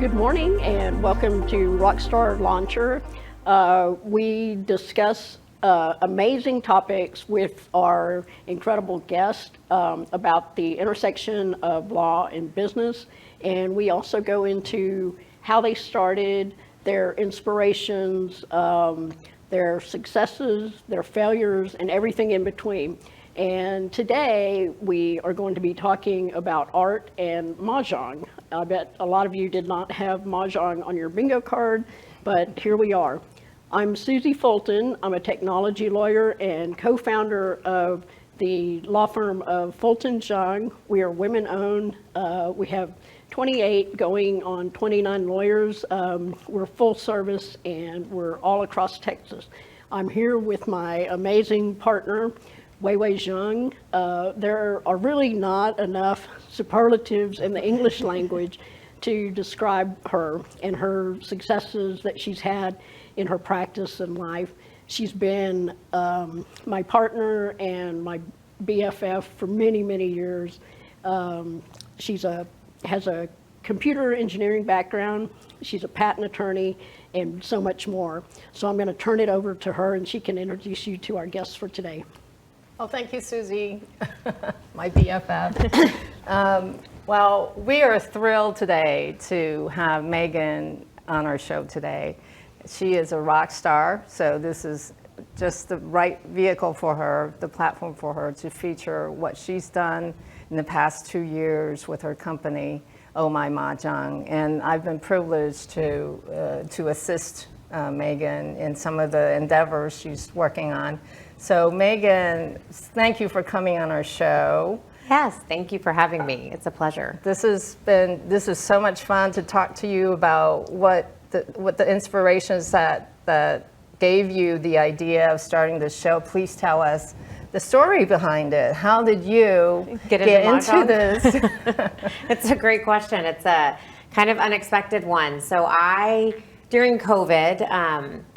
Good morning and welcome to Rockstar Launcher. We discuss amazing topics with our incredible guest about the intersection of law and business, and we also go into how they started, their inspirations, their successes, their failures, and everything in between. And today we are going to be talking about art and Mahjong. I bet a lot of you did not have Mahjong on your bingo card, but here we are. I'm Susie Fulton. I'm a technology lawyer and co-founder of the law firm of Fulton Jeang. We are women-owned. We have 28 going on 29 lawyers. We're full service and we're all across Texas. I'm here with my amazing partner, MAHJONG. There are really not enough superlatives in the English language to describe her and her successes that she's had in her practice and life. She's been my partner and my BFF for many, many years. Has a computer engineering background. She's a patent attorney and so much more. So I'm going to turn it over to her and she can introduce you to our guests for today. Oh, thank you, Susie, my BFF. Well, we are thrilled today to have Megan on our show today. She is a rock star, so this is just the right vehicle for her, the platform for her to feature what she's done in the past 2 years with her company, Oh My MAHJONG. And I've been privileged to assist Megan in some of the endeavors she's working on. So Megan, thank you for coming on our show. Yes, thank you for having me. It's a pleasure. This is so much fun to talk to you about what the inspirations that gave you the idea of starting this show. Please tell us the story behind it. How did you get into this? It's a great question. It's a kind of unexpected one. So during COVID,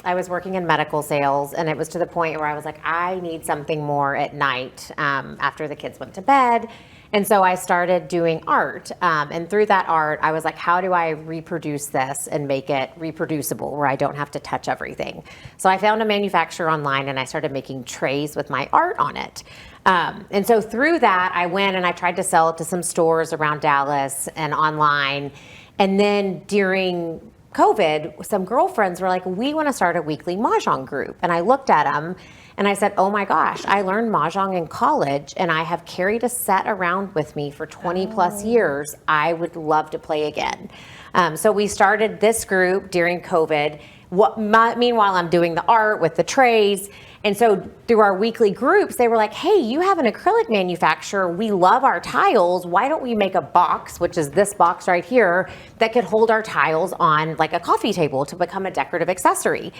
I was working in medical sales, and it was to the point where I was like, I need something more at night after the kids went to bed. And so I started doing art. And through that art, I was like, how do I reproduce this and make it reproducible where I don't have to touch everything? So I found a manufacturer online and I started making trays with my art on it. And so through that, I went and I tried to sell it to some stores around Dallas and online. And then during COVID, some girlfriends were like, we want to start a weekly Mahjong group. And I looked at them and I said, oh my gosh, I learned Mahjong in college and I have carried a set around with me for 20 plus years. I would love to play again. So we started this group during COVID. Meanwhile, I'm doing the art with the trays. And so through our weekly groups, they were like, hey, you have an acrylic manufacturer. We love our tiles. Why don't we make a box, which is this box right here, that could hold our tiles on like a coffee table to become a decorative accessory?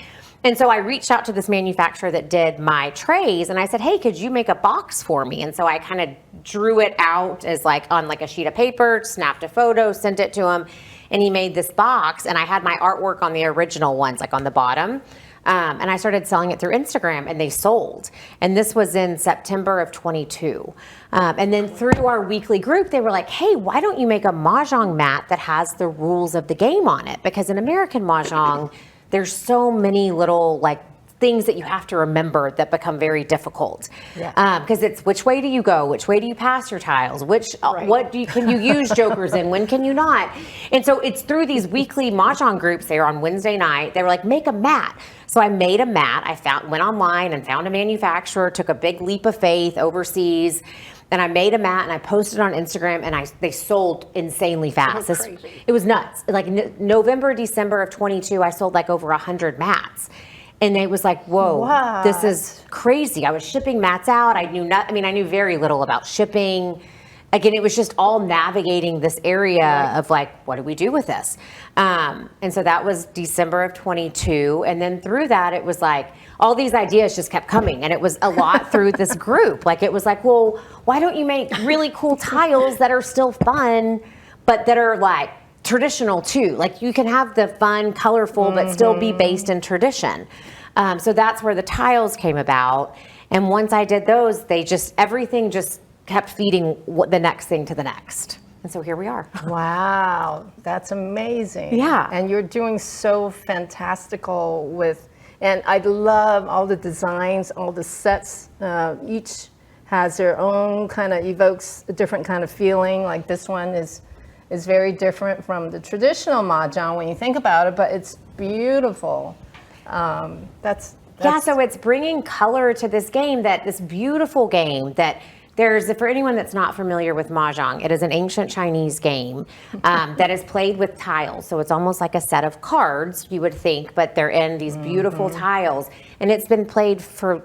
And so I reached out to this manufacturer that did my trays and I said, hey, could you make a box for me? And so I kind of drew it out as like on like a sheet of paper, snapped a photo, sent it to him, and he made this box. And I had my artwork on the original ones, like on the bottom. And I started selling it through Instagram and they sold. And this was in September of 22. And then through our weekly group, they were like, hey, why don't you make a Mahjong mat that has the rules of the game on it? Because in American Mahjong, there's so many little like things that you have to remember that become very difficult. Because it's which way do you go? Which way do you pass your tiles? Can you use jokers in? When can you not? And so it's through these weekly Mahjong groups. They were on Wednesday night. They were like, make a mat. So I made a mat. Went online and found a manufacturer, took a big leap of faith overseas. And I made a mat and I posted it on Instagram and they sold insanely fast. It was nuts. Like November, December of 22, I sold like over 100 mats. And it was like, whoa, wow, this is crazy. I was shipping mats out. I knew very little about shipping. Again, it was just all navigating this area of like, what do we do with this? And so that was December of 22. And then through that, it was like, all these ideas just kept coming. And it was a lot through this group. Like, it was like, well, why don't you make really cool tiles that are still fun, but that are like traditional too? Like, you can have the fun, colorful, but still be based in tradition. So that's where the tiles came about. And once I did those, everything just kept feeding the next thing to the next. And so here we are. Wow, that's amazing. Yeah. And you're doing so fantastical with, and I love all the designs, all the sets. Each has their own kind of, evokes a different kind of feeling. Like this one is very different from the traditional mahjong when you think about it, but it's beautiful. Yeah, so it's bringing color to this game, this beautiful game that for anyone that's not familiar with Mahjong, it is an ancient Chinese game that is played with tiles. So it's almost like a set of cards, you would think, but they're in these beautiful tiles. And it's been played for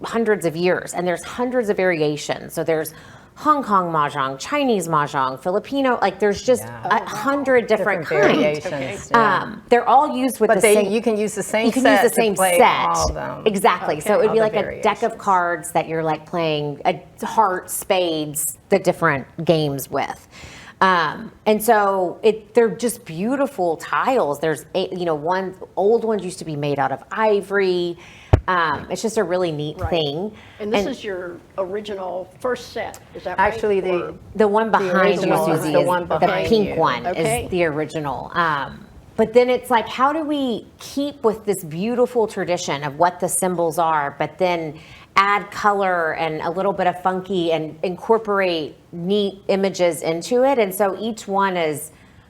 hundreds of years, and there's hundreds of variations. So there's Hong Kong Mahjong, Chinese Mahjong, Filipino, like there's just 100 different kinds. Variations. Yeah. They're all used with But the same. you can use the same You can set use the same to play set. all of them. Exactly. So it would be All like the a deck of variations. cards that you're like playing a heart, spades, the different games with. And so they're just beautiful tiles. There's old ones used to be made out of ivory. It's just a really neat thing. And this is your original first set, is that right? Actually, The one behind you, original is Susie, the is one the behind pink you. one Okay. is the original. But then it's like, how do we keep with this beautiful tradition of what the symbols are, but then add color and a little bit of funky and incorporate neat images into it? And so each one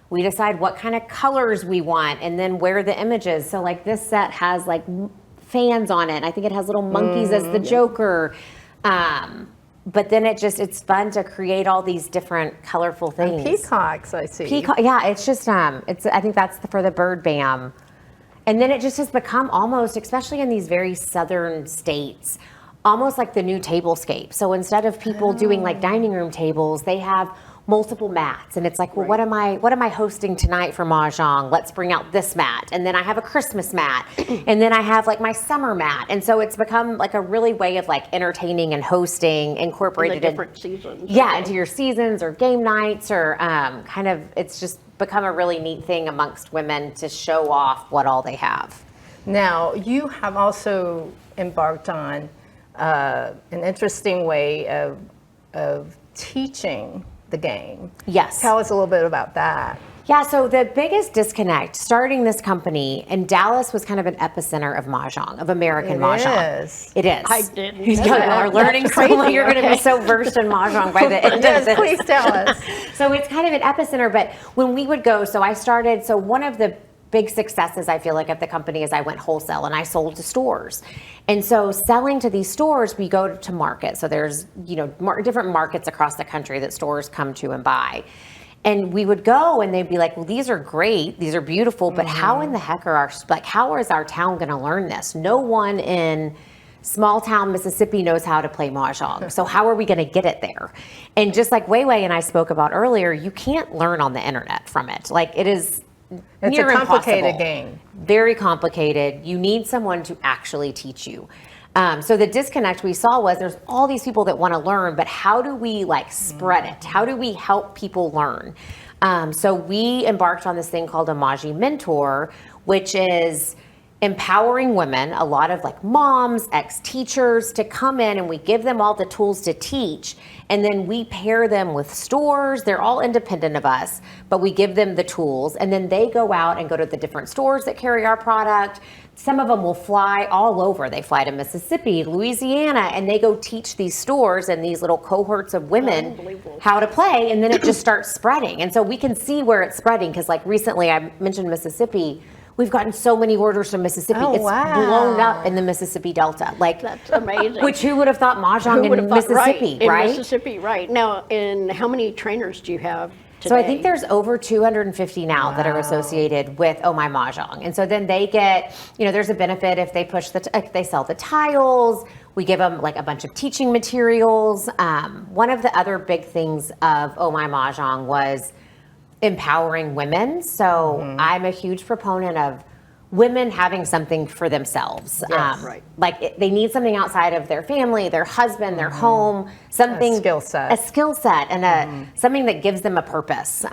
we decide what kind of colors we want and then where the images. So like this set has like fans on it. I think it has little monkeys as the Joker. But then it's fun to create all these different colorful things. Peacocks, I see. Yeah, it's just, I think that's for the bird bam. And then it just has become almost, especially in these very southern states, almost like the new tablescape. So instead of people doing like dining room tables, they have multiple mats, and it's like, well, what am I hosting tonight for Mahjong? Let's bring out this mat, and then I have a Christmas mat, and then I have like my summer mat, and so it's become like a really way of like entertaining and hosting, incorporated the different seasons. Yeah, into your seasons or game nights or it's just become a really neat thing amongst women to show off what all they have. Now, you have also embarked on an interesting way of teaching the game. Yes. Tell us a little bit about that. Yeah, so the biggest disconnect starting this company, and Dallas was kind of an epicenter of Mahjong, of American Mahjong. It is. I didn't You know that. are learning That's so much. crazy. You're going to be Okay. so versed in Mahjong by the end of Yes, this. please tell us. So it's kind of an epicenter, but when we would go, so one of the big successes I feel like of the company is I went wholesale and I sold to stores. And so selling to these stores, we go to market. So there's, different markets across the country that stores come to and buy. And we would go and they'd be like, well, these are great. These are beautiful, but how in the heck how is our town going to learn this? No one in small town Mississippi knows how to play Mahjong. So how are we going to get it there? And just like Weiwei and I spoke about earlier, you can't learn on the internet from it. Like it is It's near a complicated impossible. game. Very complicated. You need someone to actually teach you. So the disconnect we saw was there's all these people that want to learn, but how do we spread it? How do we help people learn? So we embarked on this thing called a Mahji Mentor, which is empowering women, a lot of moms, ex-teachers, to come in and we give them all the tools to teach. And then we pair them with stores. They're all independent of us, but we give them the tools. And then they go out and go to the different stores that carry our product. Some of them will fly all over. They fly to Mississippi, Louisiana, and they go teach these stores and these little cohorts of women how to play. And then it just starts spreading. And so we can see where it's spreading because recently I mentioned Mississippi. We've gotten so many orders from Mississippi. Oh, it's wow. blown up in the Mississippi Delta. That's amazing. Which who would have thought Mahjong in Mississippi, right? In Mississippi, right. Now, how many trainers do you have today? So I think there's over 250 now that are associated with Oh My Mahjong. And so then they get, there's a benefit if they push if they sell the tiles. We give them a bunch of teaching materials. One of the other big things of Oh My Mahjong was empowering women. So I'm a huge proponent of women having something for themselves. Yes. Right. They need something outside of their family, their husband, their home, something. A skill set. A skill set and something that gives them a purpose,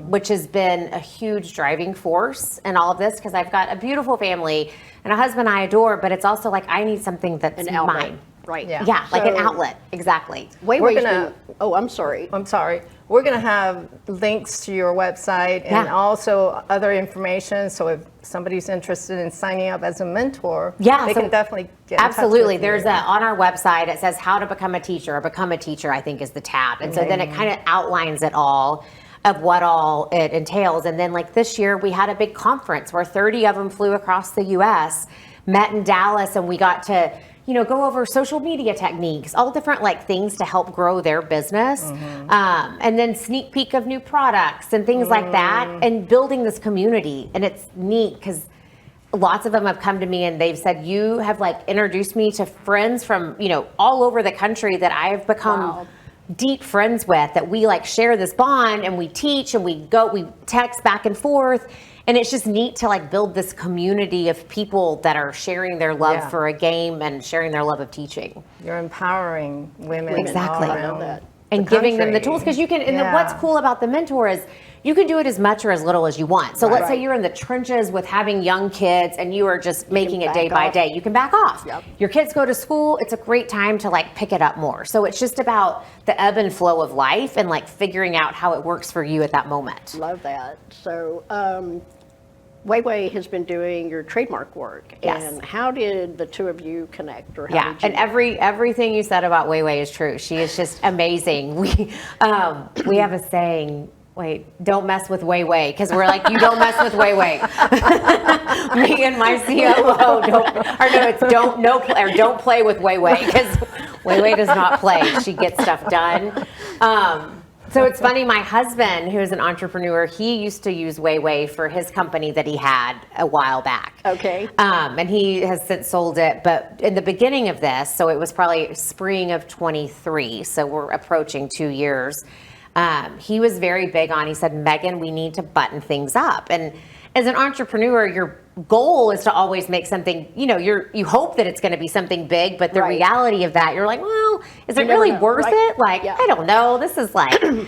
which has been a huge driving force in all of this because I've got a beautiful family and a husband I adore, but it's also I need something that's An outlet. mine. Right. Yeah. Yeah, like an So- outlet, exactly. Wayway's gonna- oh, I'm sorry. I'm sorry. We're going to have links to your website and Yeah. also other information. So if somebody's interested in signing up as a mentor, Yeah, they so can definitely get in touch absolutely. with There's you. on our website, it says how to become a teacher, or become a teacher, I think is the tab. And so then it kind of outlines it all of what all it entails. And then like this year we had a big conference where 30 of them flew across the US, met in Dallas, and we got to, you know, go over social media techniques, all different like things to help grow their business. And then sneak peek of new products and things like that, and building this community. And it's neat because lots of them have come to me and they've said, you have like introduced me to friends from, you know, all over the country that I've become Wow. deep friends with, that we like share this bond, and we teach and we text back and forth. And it's just neat to like build this community of people that are sharing their love Yeah. for a game and sharing their love of teaching. You're empowering women Exactly. all I know around that. And the giving them the country. tools, because you can, and then Yeah. what's cool about the mentor is you can do it as much or as little as you want. So let's say Right. you're in the trenches with having young kids and you are just making it day back by off. day. You can back off. Yep. Your kids go to school, it's a great time to like pick it up more. So it's just about the ebb and flow of life and like figuring out how it works for you at that moment. Love that. So, Wayway has been doing your trademark work. Yes. And how did the two of you connect, or how Yeah, did you? and everything you said about Wayway is true. She is just amazing. We have a saying. Wait, don't mess with Wayway, because we're like, you don't mess with Wayway. Me and my COO don't play with Wayway, because Wayway does not play. She gets stuff done. So it's funny, my husband, who is an entrepreneur, he used to use Wayway for his company that he had a while back. Okay. And he has since sold it. But in the beginning of this, so it was probably spring of 23, so we're approaching 2 years, he was very big on, he said, Megan, we need to button things up. And as an entrepreneur, your goal is to always make something, you know, you hope that it's going to be something big, but the Right. reality of that, you're like, well, is it never really know, worth right? it? Like, Yeah. I don't know. This is like, well,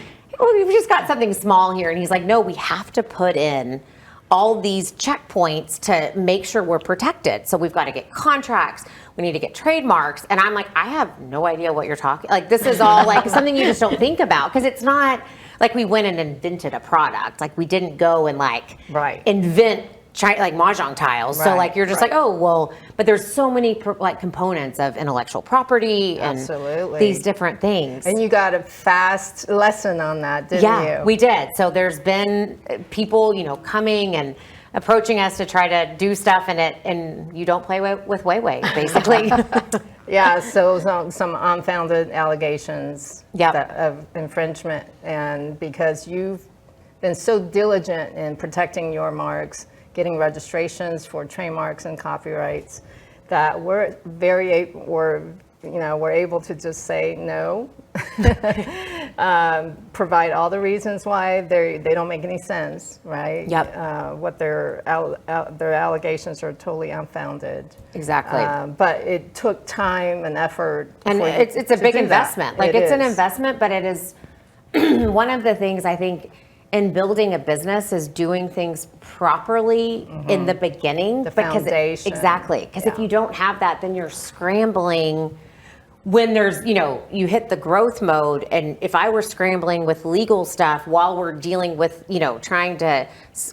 we've just got something small here. And he's like, no, we have to put in all these checkpoints to make sure we're protected. So we've got to get contracts. We need to get trademarks. And I'm like, I have no idea what you're talking. Like, this is all like something you just don't think about, because it's not like we went and invented a product. Like, we didn't go and like Right. invent like MAHJONG tiles. So Right, like, you're just right. like, oh, well, but there's so many like components of intellectual property and Absolutely. these different things. And you got a fast lesson on that, didn't Yeah, you? we did. So there's been people, you know, coming and approaching us to try to do stuff, and you don't play with Wayway, basically. Yeah, so some unfounded allegations Yep. of infringement. And because you've been so diligent in protecting your marks, getting registrations for trademarks and copyrights, that we're able to just say no, provide all the reasons why they don't make any sense, right? Yep. What their allegations are totally unfounded. Exactly. But it took time and effort. And for you it's a to big do that. investment. Like, It it's an is. investment, but it is one of the things I think in building a business is doing things properly in the beginning. The because foundation. Exactly. Because if Yeah. you don't have that, then you're scrambling when there's, you know, you hit the growth mode. And if I were scrambling with legal stuff while we're dealing with, you know, trying to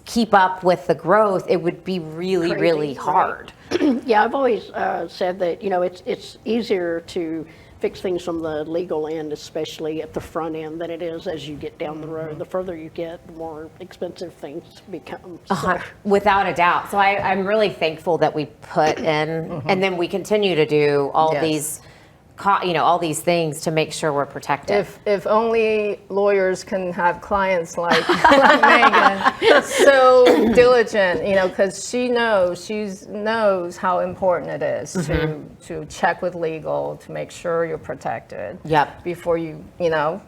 keep up with the growth, it would be really, Crazy, really right. hard. Yeah, I've always said that, you know, it's easier to fix things from the legal end, especially at the front end, than it is as you get down the road. The further you get, the more expensive things become. So, Without a doubt. So I'm really thankful that we put in, and then we continue to do all Yes. these, all these things to make sure we're protected. If only lawyers can have clients like Megan, so diligent, you know, because she knows how important it is to check with legal to make sure you're protected. Yep. Before you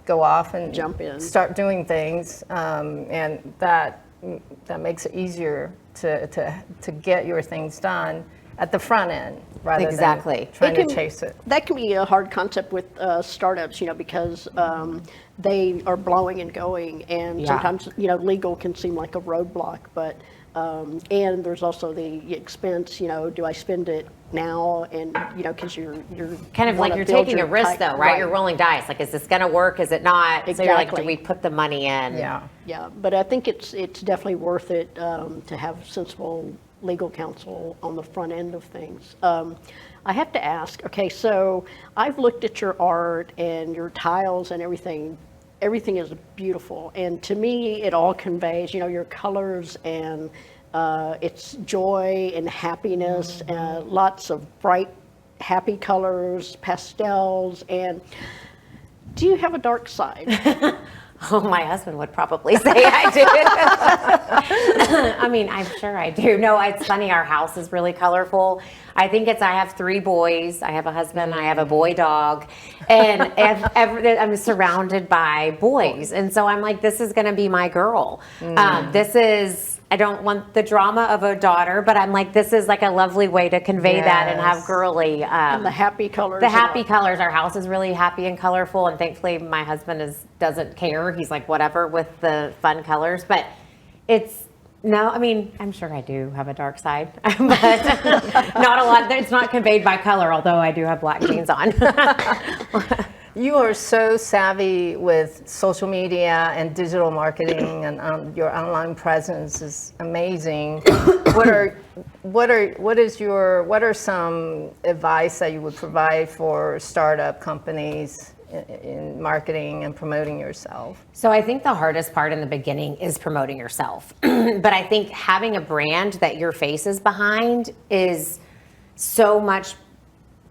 go off and Jump in. start doing things, and that makes it easier to get your things done at the front end rather Exactly. than trying It can- to chase it. that can be a hard concept with startups, you know, because they are blowing and going, and Yeah. sometimes, you know, legal can seem like a roadblock, but And there's also the expense, do I spend it now? And, because you're Kind of like wanna you're build taking a your risk though, right? You're rolling dice. Like, is this going to work? Is it not? So you're like, do Exactly. we put the money in? Yeah. Yeah, but I think it's definitely worth it to have sensible legal counsel on the front end of things. I have to ask, okay, so I've looked at your art and your tiles and everything. Everything is beautiful, and to me, it all conveys, your colors and it's joy and happiness, lots of bright, happy colors, pastels, and do you have a dark side? Oh, my husband would probably say I do. I mean, I'm sure I do. No, it's funny. Our house is really colorful. I think I have 3 boys. I have a husband. I have a boy dog. And I'm surrounded by boys. And so I'm like, this is going to be my girl. I don't want the drama of a daughter, but I'm like, this is like a lovely way to convey that and have girly. And the happy colors. The happy colors. Our house is really happy and colorful, and thankfully my husband doesn't care. He's like whatever with the fun colors, but I'm sure I do have a dark side, but not a lot. It's not conveyed by color, although I do have black jeans on. You are so savvy with social media and digital marketing, and your online presence is amazing. What are some advice that you would provide for startup companies in marketing and promoting yourself? So I think the hardest part in the beginning is promoting yourself. But I think having a brand that your face is behind is so much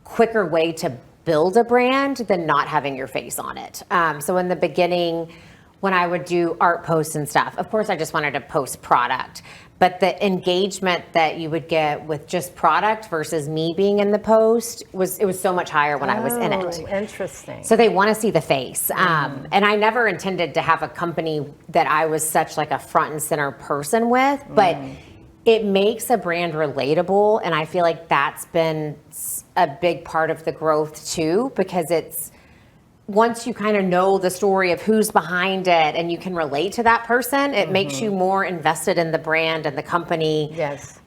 quicker way to build a brand than not having your face on it. So in the beginning, when I would do art posts and stuff, of course I just wanted to post product, but the engagement that you would get with just product versus me being in the post was so much higher when I was in it. Interesting. So they want to see the face. And I never intended to have a company that I was such like a front and center person with, but it makes a brand relatable. And I feel like that's been a big part of the growth too, because once you kind of know the story of who's behind it and you can relate to that person, it makes you more invested in the brand and the company. Yes.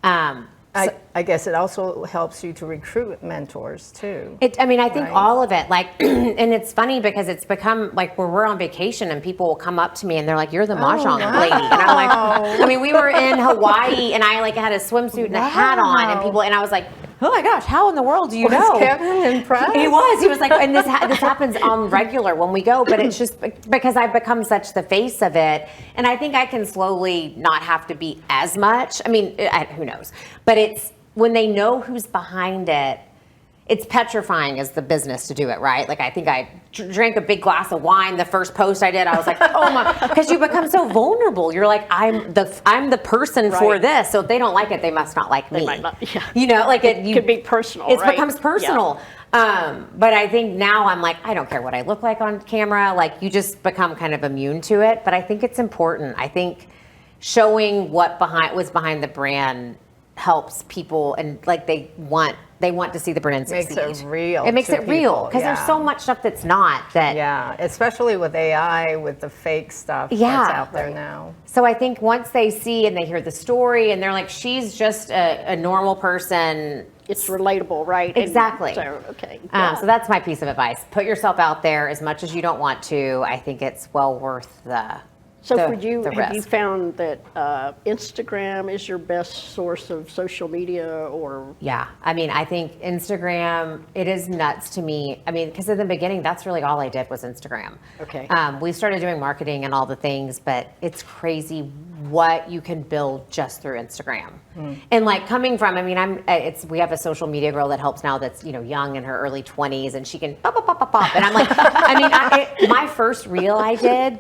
I guess it also helps you to recruit mentors too. I think all of it, like, and it's funny because it's become like where we're on vacation and people will come up to me and they're like, "You're the MAHJONG lady," and I'm like, we were in Hawaii and I like had a swimsuit and a hat on, and I was like, "Oh my gosh, how in the world do you know?" Was Kevin impressed? He was like, and this happens on regular when we go, but it's just because I've become such the face of it, and I think I can slowly not have to be as much. Who knows? But it's when they know who's behind it. It's petrifying as the business to do it, right? Like I think I drank a big glass of wine the first post I did. I was like, oh my, because you become so vulnerable. You're like, I'm the person for this. So if they don't like it, they must not like me. They might not, yeah. It could be personal. It becomes personal. Yeah. But I think now I'm like, I don't care what I look like on camera. Like you just become kind of immune to it. But I think it's important. I think showing what was behind the brand helps people, and like they want to see the brand succeed. Makes it real. It makes it real because there's so much stuff that's not that. Yeah, especially with AI, with the fake stuff that's out there now. So I think once they see and they hear the story and they're like, she's just a normal person. It's relatable, right? Exactly. Okay. So that's my piece of advice. Put yourself out there as much as you don't want to. I think it's well worth the. So for you, have you found that Instagram is your best source of social media, or? Yeah, I think Instagram, it is nuts to me. Because in the beginning, that's really all I did was Instagram. Okay. We started doing marketing and all the things, but it's crazy what you can build just through Instagram. And like coming from, we have a social media girl that helps now that's, young in her early 20s, and she can pop. And I'm like, my first reel I did,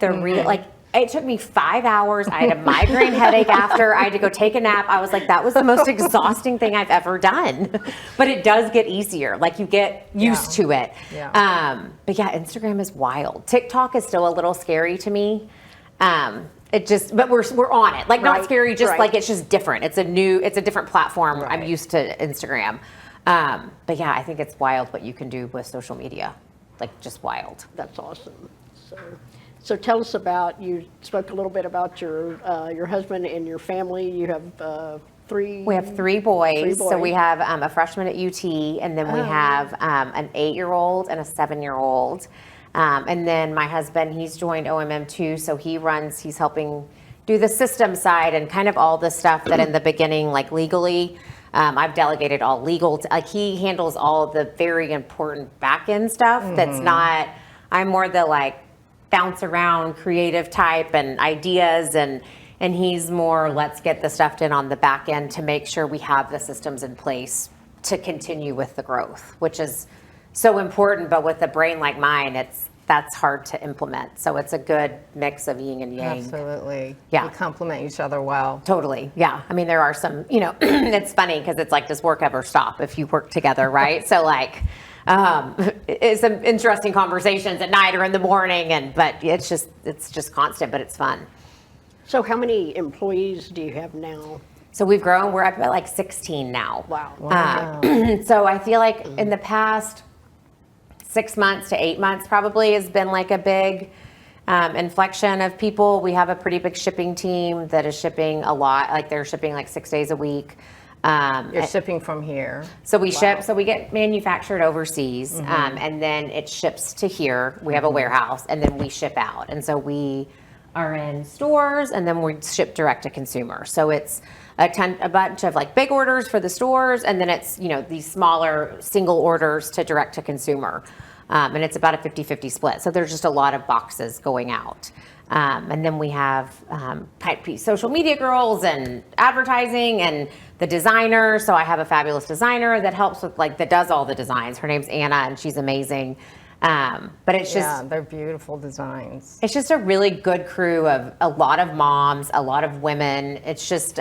it took me 5 hours. I had a migraine headache after. I had to go take a nap. I was like, that was the most exhausting thing I've ever done. But it does get easier. Like you get used to it. Yeah. But yeah, Instagram is wild. TikTok is still a little scary to me. But we're on it. Like not scary, just like it's just different. It's a different platform. Right. I'm used to Instagram. But yeah, I think it's wild what you can do with social media. Like just wild. That's awesome. So tell us about, you spoke a little bit about your husband and your family. You have three. We have three boys. So we boys. have a freshman at UT, and then we have an 8-year-old and a 7-year-old. And then my husband, he's joined OMM too, so he's helping do the system side and kind of all the stuff that in the beginning, like legally, I've delegated all legal, like he handles all the very important back end stuff that's not, I'm more the like bounce around creative type and ideas, and he's more, let's get the stuff done on the back end to make sure we have the systems in place to continue with the growth, which is so important, but with a brain like mine, that's hard to implement. So it's a good mix of yin and yang. Absolutely. Yeah. You complement each other well. Totally. Yeah. I mean, there are some, it's funny because it's like, does work ever stop if you work together, right? So like, it's some interesting conversations at night or in the morning, but it's just constant, but it's fun. So how many employees do you have now? So we've grown, we're up at like 16 now. Wow. So I feel like in the past 6 months to 8 months probably has been like a big inflection of people. We have a pretty big shipping team that is shipping a lot, like they're shipping like 6 days a week. You're shipping from here. So we ship, so we get manufactured overseas, and then it ships to here. We have a warehouse, and then we ship out. And so we are in stores, and then we ship direct to consumer. So it's a bunch of like big orders for the stores, and then it's, these smaller single orders to direct to consumer. And it's about a 50-50 split. So there's just a lot of boxes going out. And then we have social media girls and advertising and the designer. So I have a fabulous designer that helps with that does all the designs. Her name's Anna, and she's amazing. But it's just, they're beautiful designs. it's just a really good crew of a lot of moms, a lot of women. It's just,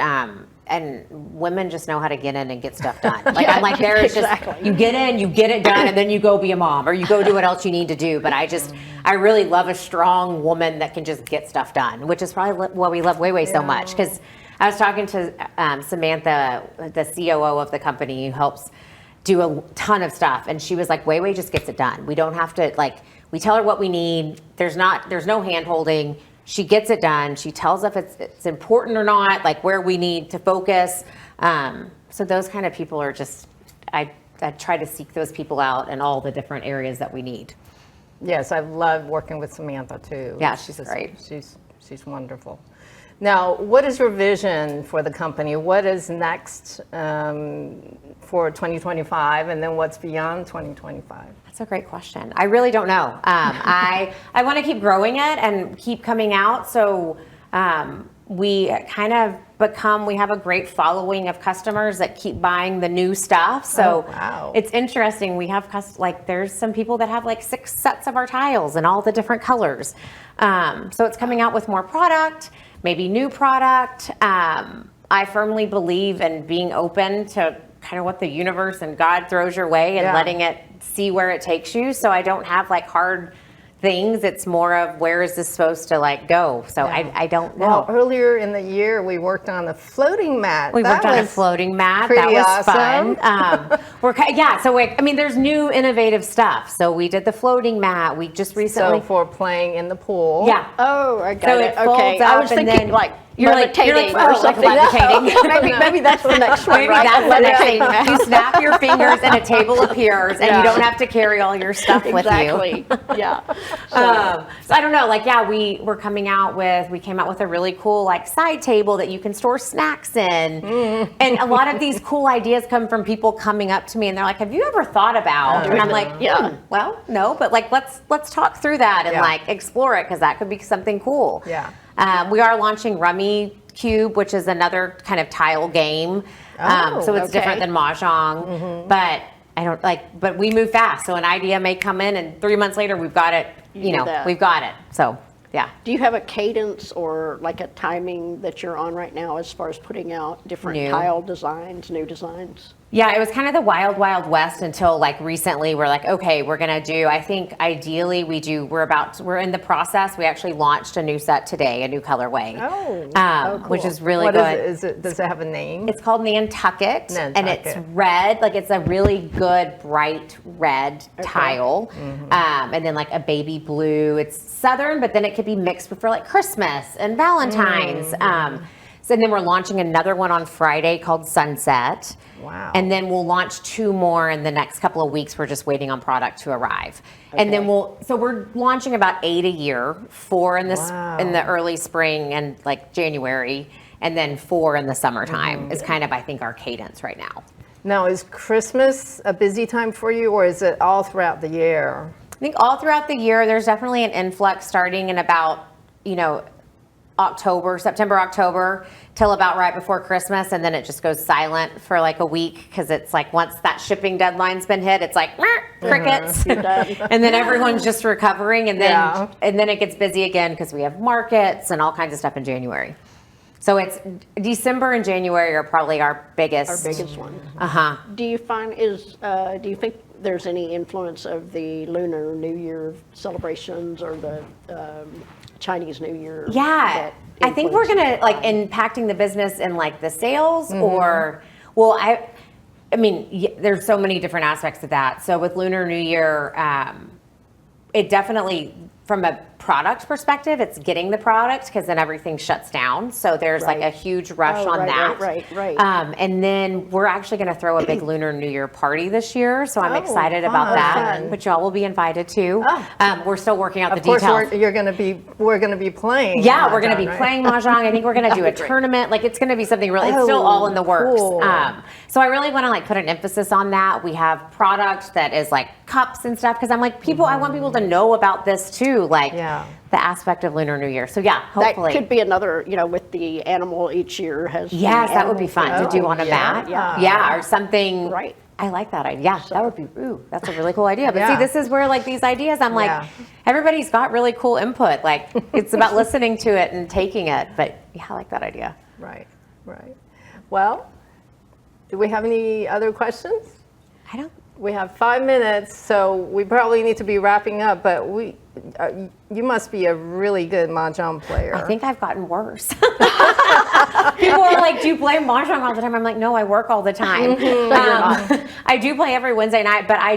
and women just know how to get in and get stuff done. I'm like, there is exactly. just, you get in, you get it done, and then you go be a mom or you go do what else you need to do. But I really love a strong woman that can just get stuff done, which is probably why we love Weiwei so much. Because I was talking to Samantha, the COO of the company, who helps do a ton of stuff, and she was like, Weiwei just gets it done. We don't have to, we tell her what we need. There's no hand holding. She gets it done. She tells us if it's important or not, where we need to focus. So those kind of people are just, I try to seek those people out in all the different areas that we need. Yes, I love working with Samantha too. Yeah, she's great. She's wonderful. Now, what is your vision for the company? What is next for 2025, and then what's beyond 2025? That's a great question. I really don't know. I want to keep growing it and keep coming out. So we kind of we have a great following of customers that keep buying the new stuff. So It's interesting. We have there's some people that have 6 sets of our tiles in all the different colors. So it's coming out with more product, maybe new product. I firmly believe in being open to kind of what the universe and God throws your way and letting it see where it takes you. So I don't have hard things. It's more of where is this supposed to go. So I don't know. Well, earlier in the year, we worked on a floating mat. We worked on a floating mat. That was awesome. fun. So there's new innovative stuff. So we did the floating mat. We just recently. So for playing in the pool. Yeah. Oh, I got So it. it folds Okay. up I was and thinking then you're levitating oh, or something. levitating. maybe that's the next one, Maybe right? that's the next thing. You snap your fingers and a table appears, and you don't have to carry all your stuff with you. Exactly. Yeah. So I don't know. We came out with a really cool side table that you can store snacks in, and a lot of these cool ideas come from people coming up to me, and they're like, "Have you ever thought about?" And I'm like, "Yeah, well, no, but let's talk through that and explore it because that could be something cool." Yeah. We are launching Rummy Cube, which is another kind of tile game. So it's different than MAHJONG, but but we move fast. So an idea may come in and 3 months later we've got it, we've got it. So yeah. Do you have a cadence or a timing that you're on right now as far as putting out different tile designs, new designs? Yeah, it was kind of the wild, wild west until like recently we're like, okay, we're going to do, I think ideally we're in the process. We actually launched a new set today, a new colorway. Cool. Which is really What good. is it? Does it have a name? It's called Nantucket, and it's Nantucket. red. Like it's a really good bright red tile, and then like a baby blue. It's southern, but then it could be mixed for like Christmas and Valentine's. So then we're launching another one on Friday called Sunset. Wow. And then we'll launch 2 more in the next couple of weeks. We're just waiting on product to arrive. And then we're launching about 8 a year, 4 in the early spring and like January, and then 4 in the summertime is kind of, I think, our cadence right now. Now, is Christmas a busy time for you, or is it all throughout the year? I think all throughout the year, there's definitely an influx starting in about, September, October, till about right before Christmas. And then it just goes silent for like a week because it's like once that shipping deadline's been hit, it's like crickets. And then everyone's just recovering. And then it gets busy again because we have markets and all kinds of stuff in January. So it's December and January are probably our biggest. one. Do you think there's any influence of the Lunar New Year celebrations or the Chinese New Year? Yeah, I think we're gonna like impacting the business in like the sales or, I mean, there's so many different aspects of that. So with Lunar New Year, it definitely, from a product perspective, it's getting the product because then everything shuts down. So there's like a huge rush on that. Right. And then we're actually going to throw a big Lunar New Year party this year. So I'm excited about that, which y'all will be invited to. We're still working out the details. Of course, we're going to be playing. Yeah, we're going to be playing Mahjong. I think we're going to do a tournament. Like it's going to be something really, it's still all in the works. Cool. So I really want to like put an emphasis on that. We have product that is like cups and stuff because I'm like, I want people to know about this too. Like the aspect of Lunar New Year. So yeah, hopefully. That could be another, with the animal each year has. Yes, that would be fun to do on a mat. Yeah, or something. Right. I like that idea. Yeah, that would be, that's a really cool idea. But see, this is where like these ideas, I'm like, everybody's got really cool input. Like it's about listening to it and taking it. But yeah, I like that idea. Right. Well, do we have any other questions? I don't. We have 5 minutes, so we probably need to be wrapping up, but you must be a really good Mahjong player. I think I've gotten worse. People are like, do you play Mahjong all the time? I'm like, no, I work all the time. I do play every Wednesday night, but I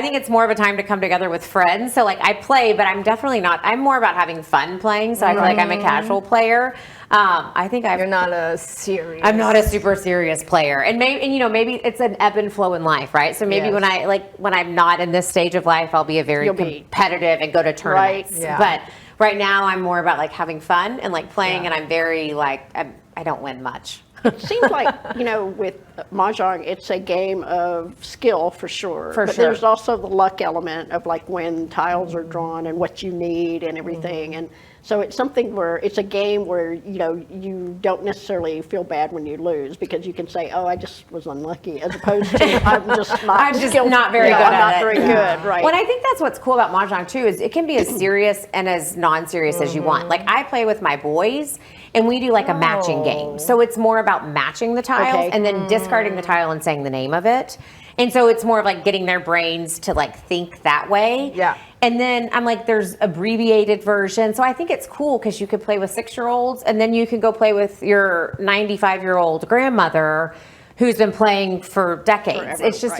think it's more of a time to come together with friends. So like I play, but I'm definitely not, I'm more about having fun playing. So I feel like I'm a casual player. I think You're not a serious. I'm not a super serious player. And maybe it's an ebb and flow in life, right? So maybe when I'm not in this stage of life, I'll be very competitive and go to tournaments. Right. Yeah. But right now I'm more about like having fun and like playing and I'm very like, I don't win much. It seems like, with Mahjong, it's a game of skill for sure. But there's also the luck element of like when tiles are drawn and what you need and everything. And so it's something where it's a game where, you don't necessarily feel bad when you lose because you can say, oh, I just was unlucky, as opposed to I'm just not very good at it. Not very good, right. Well, I think that's what's cool about Mahjong too, is it can be as serious and as non-serious as you want. Like I play with my boys and we do like a matching game. So it's more about matching the tiles and then discarding the tile and saying the name of it. And so it's more of like getting their brains to like think that way. Yeah. And then I'm like, there's abbreviated version. So I think it's cool because you could play with 6-year-olds and then you can go play with your 95-year-old grandmother who's been playing for decades. Forever, it's just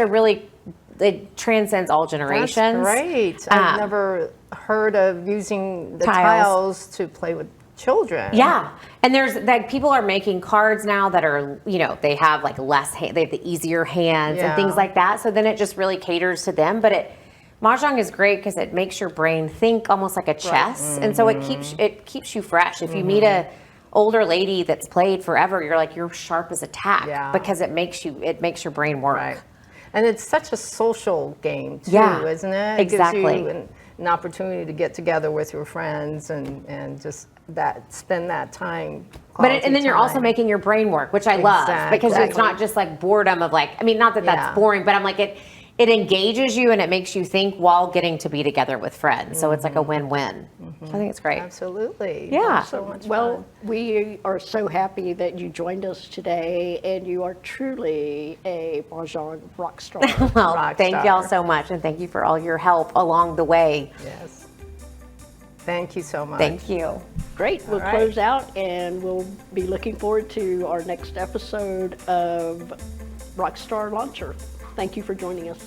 it transcends all generations. That's great. I've never heard of using the tiles to play with children. Yeah. And there's like people are making cards now that are, they have like they have the easier hands and things like that. So then it just really caters to them. But Mahjong is great because it makes your brain think almost like a chess. And so it keeps you fresh. If you meet a older lady that's played forever, you're sharp as a tack because it makes your brain work. Right. And it's such a social game too, isn't it? Exactly. It gives you an opportunity to get together with your friends and just spend that time. And then you're also making your brain work, which I love because it's not just like boredom of like, I mean, not that that's boring, but I'm like it engages you and it makes you think while getting to be together with friends. So it's like a win-win. So I think it's great. Absolutely. Yeah. That's so much Well, fun. we are so happy that you joined us today, and you are truly a MAHJONG rock star. Well, Rock thank star. y'all so much, and thank you for all your help along the way. Yes. Thank you so much. Thank you. Great, we'll All right. close out, and we'll be looking forward to our next episode of Rockstar Launcher. Thank you for joining us.